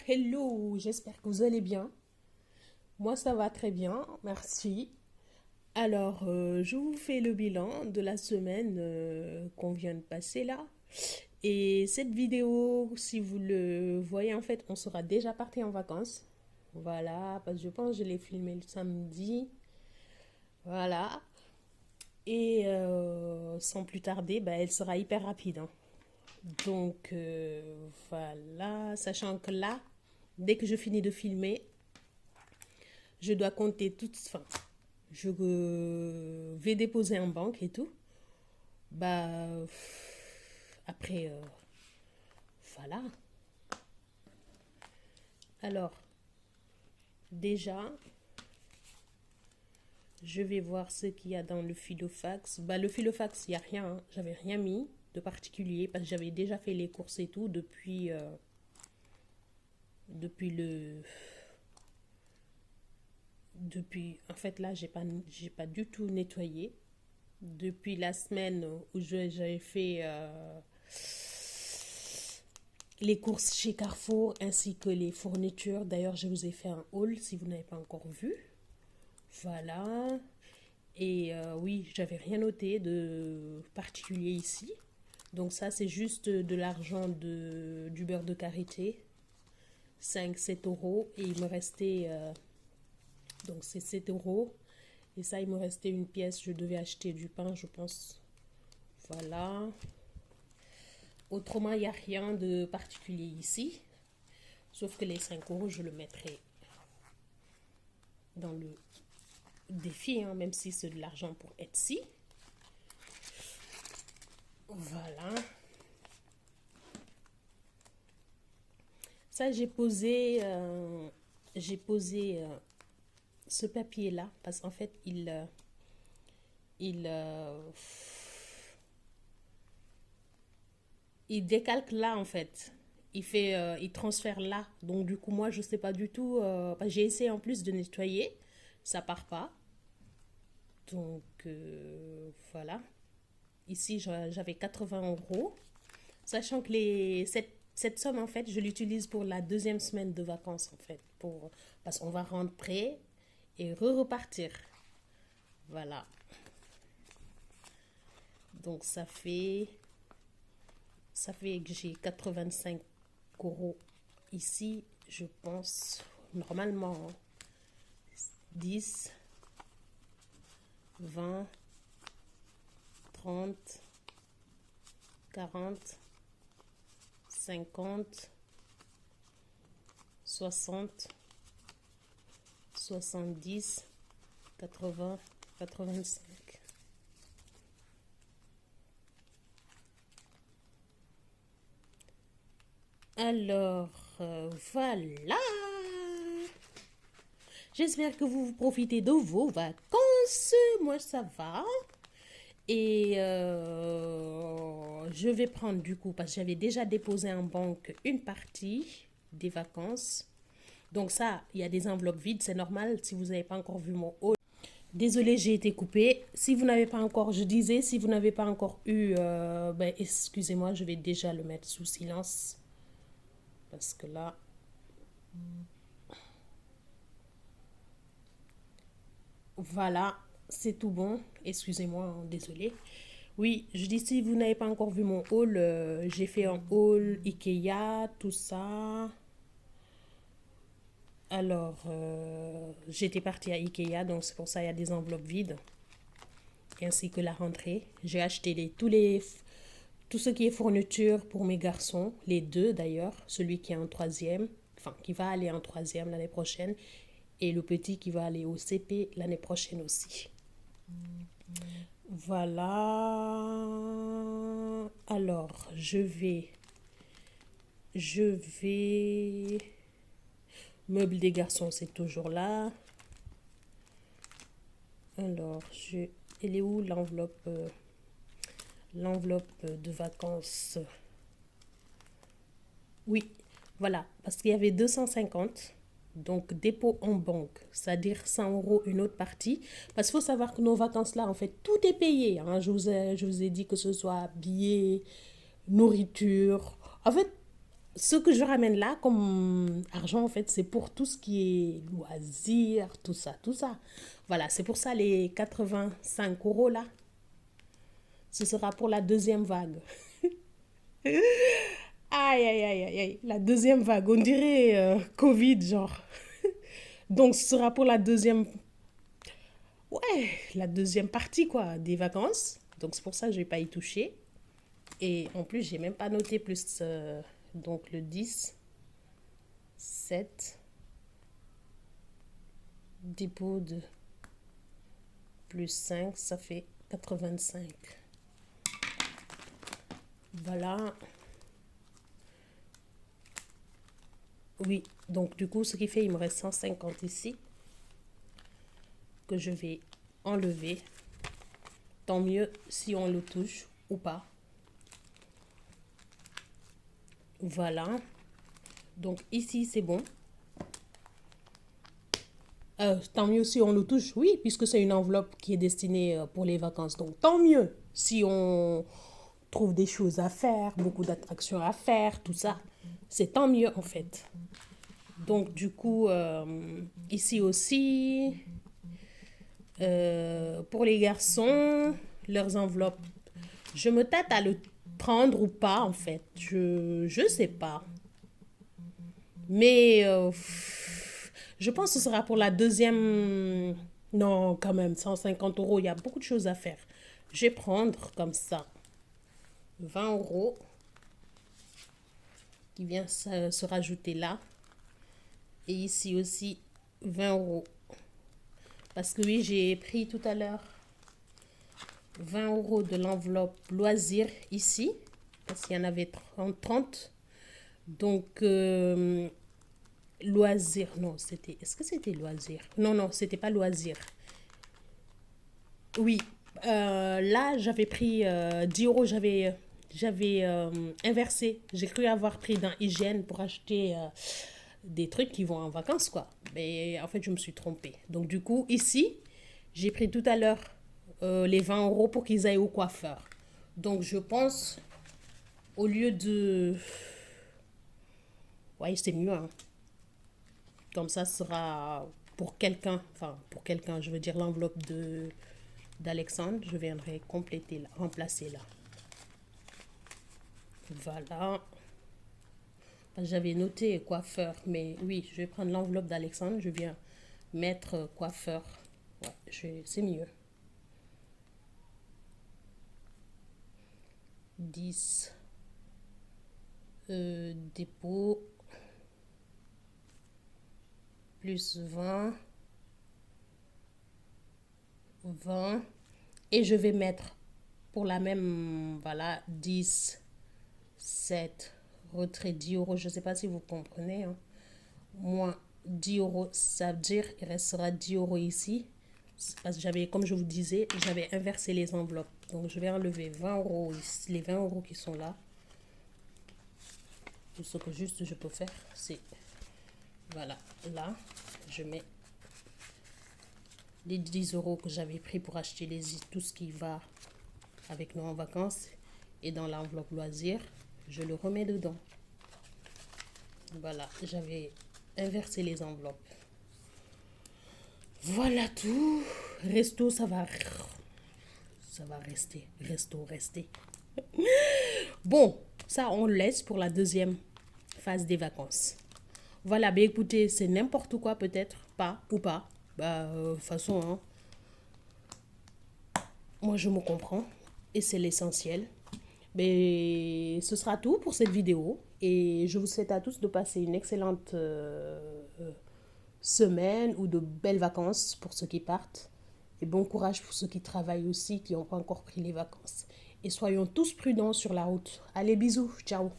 Hello, j'espère que vous allez bien. Moi, ça va très bien, merci. Alors, je vous fais le bilan de la semaine qu'on vient de passer là. Et cette vidéo, si vous le voyez, en fait, on sera déjà parti en vacances. Voilà, parce que je pense que je l'ai filmé le samedi. Voilà. Et sans plus tarder, bah, elle sera hyper rapide, hein. Donc, voilà, sachant que là, dès que je finis de filmer, je dois compter toutes. Enfin, je vais déposer en banque et tout. Bah, après, voilà. Alors, déjà, je vais voir ce qu'il y a dans le filofax. Bah, le filofax, il n'y a rien, hein. J'avais rien mis de particulier parce que j'avais déjà fait les courses et tout depuis le. Depuis. En fait, là, j'ai pas du tout nettoyé. Depuis la semaine où j'avais fait les courses chez Carrefour ainsi que les fournitures. D'ailleurs, je vous ai fait un haul si vous n'avez pas encore vu. Voilà. Et oui, j'avais rien noté de particulier ici. Donc ça, c'est juste de l'argent du beurre de karité. 5 7 euros. Et il me restait... donc c'est 7 euros. Et ça, il me restait une pièce. Je devais acheter du pain, je pense. Voilà. Autrement, il n'y a rien de particulier ici. Sauf que les 5 euros, je le mettrai dans le défi, hein, même si c'est de l'argent pour Etsy. Voilà. Ça, j'ai posé ce papier-là parce qu'en fait, il, il décalque là, en fait. Il transfère là. Donc, du coup, moi, je sais pas du tout. Parce que j'ai essayé en plus de nettoyer. Ça part pas. Donc, voilà. Ici, j'avais 80 euros. Sachant que cette somme, en fait, je l'utilise pour la deuxième semaine de vacances, en fait. Parce qu'on va rentrer et repartir. Voilà. Donc, ça fait que j'ai 85 euros ici, je pense, normalement, 10, 20, 30, 40, 50, 60, 70, 80, 85. Alors, voilà. J'espère que vous profitez de vos vacances. Moi, ça va. Et je vais prendre du coup, parce que j'avais déjà déposé en banque une partie des vacances. Donc ça, il y a des enveloppes vides, c'est normal si vous n'avez pas encore vu mon haul. Désolée, j'ai été coupée. Si vous n'avez pas encore, je disais, si vous n'avez pas encore eu, ben, excusez-moi, je vais déjà le mettre sous silence. Parce que là, voilà, c'est tout bon. Excusez-moi, hein, désolée. Oui, je dis si vous n'avez pas encore vu mon haul, j'ai fait un haul Ikea, tout ça. Alors, j'étais partie à Ikea, donc c'est pour ça qu'il y a des enveloppes vides, ainsi que la rentrée. J'ai acheté tout ce qui est fourniture pour mes garçons, les deux d'ailleurs, celui qui est en troisième, enfin qui va aller en troisième l'année prochaine, et le petit qui va aller au CP l'année prochaine aussi. Voilà. Alors, je vais. Meuble des garçons, c'est toujours là. Alors, elle est où l'enveloppe de vacances? Oui, voilà, parce qu'il y avait 250. Donc, dépôt en banque, c'est-à-dire 100 euros une autre partie. Parce qu'il faut savoir que nos vacances-là, en fait, tout est payé, hein. Je vous ai dit que ce soit billets, nourriture. En fait, ce que je ramène là comme argent, en fait, c'est pour tout ce qui est loisirs, tout ça, tout ça. Voilà, c'est pour ça les 85 € là, ce sera pour la deuxième vague. Aïe, aïe, aïe, aïe, aïe, la deuxième vague, on dirait Covid, genre. Donc, ce sera pour la deuxième, ouais, la deuxième partie, quoi, des vacances. Donc, c'est pour ça que je vais pas y toucher. Et en plus, j'ai même pas noté plus, donc le 10, 7, dépôt de plus 5, ça fait 85. Voilà. Oui, donc du coup, ce qui fait, il me reste 150 ici, que je vais enlever. Tant mieux si on le touche ou pas. Voilà. Donc ici, c'est bon. Tant mieux si on le touche, oui, puisque c'est une enveloppe qui est destinée pour les vacances. Donc tant mieux si on trouve des choses à faire, beaucoup d'attractions à faire, tout ça. C'est tant mieux en fait. Donc du coup, ici aussi, pour les garçons, leurs enveloppes, je me tâte à le prendre ou pas en fait. Je sais pas. Mais je pense que ce sera pour la deuxième. Non, quand même, 150 €, il y a beaucoup de choses à faire. Je vais prendre comme ça 20 € qui vient se rajouter là. Et ici aussi 20 €. Parce que oui, j'ai pris tout à l'heure 20 € de l'enveloppe loisirs ici. Parce qu'il y en avait 30. Donc, loisirs, non, c'était. Est-ce que c'était loisirs? Non, non, c'était pas loisirs. Oui, là, j'avais pris 10 €, j'avais inversé. J'ai cru avoir pris dans hygiène pour acheter des trucs qui vont en vacances, quoi. Mais en fait, je me suis trompée. Donc, du coup, ici, j'ai pris tout à l'heure les 20 € pour qu'ils aillent au coiffeur. Donc, je pense, au lieu de. Ouais, c'est mieux, hein. Comme ça, ce sera pour quelqu'un, enfin, pour quelqu'un, je veux dire l'enveloppe d'Alexandre, je viendrai compléter là, remplacer là. Voilà. J'avais noté coiffeur, mais oui, je vais prendre l'enveloppe d'Alexandre, je viens mettre coiffeur. Ouais, c'est mieux. 10 dépôt plus 20 et je vais mettre pour la même, voilà, 10, 7, retrait 10 €, je ne sais pas si vous comprenez, hein. Moins 10 €, ça veut dire il restera 10 € ici. Parce que j'avais, comme je vous disais, j'avais inversé les enveloppes. Donc je vais enlever 20 € ici, les 20 € qui sont là. Tout ce que juste je peux faire, c'est, voilà, là, je mets les 10 € que j'avais pris pour acheter tout ce qui va avec nous en vacances. Et dans l'enveloppe loisir, je le remets dedans. Voilà, j'avais inversé les enveloppes. Voilà tout. Resto, ça va rester. Resto, rester. Bon, ça, on laisse pour la deuxième phase des vacances. Voilà, ben écoutez, c'est n'importe quoi peut-être, pas ou pas. Bah, de toute façon, hein, moi je me comprends et c'est l'essentiel. Mais ce sera tout pour cette vidéo et je vous souhaite à tous de passer une excellente semaine ou de belles vacances pour ceux qui partent et bon courage pour ceux qui travaillent aussi, qui n'ont pas encore pris les vacances. Et soyons tous prudents sur la route. Allez, bisous, ciao.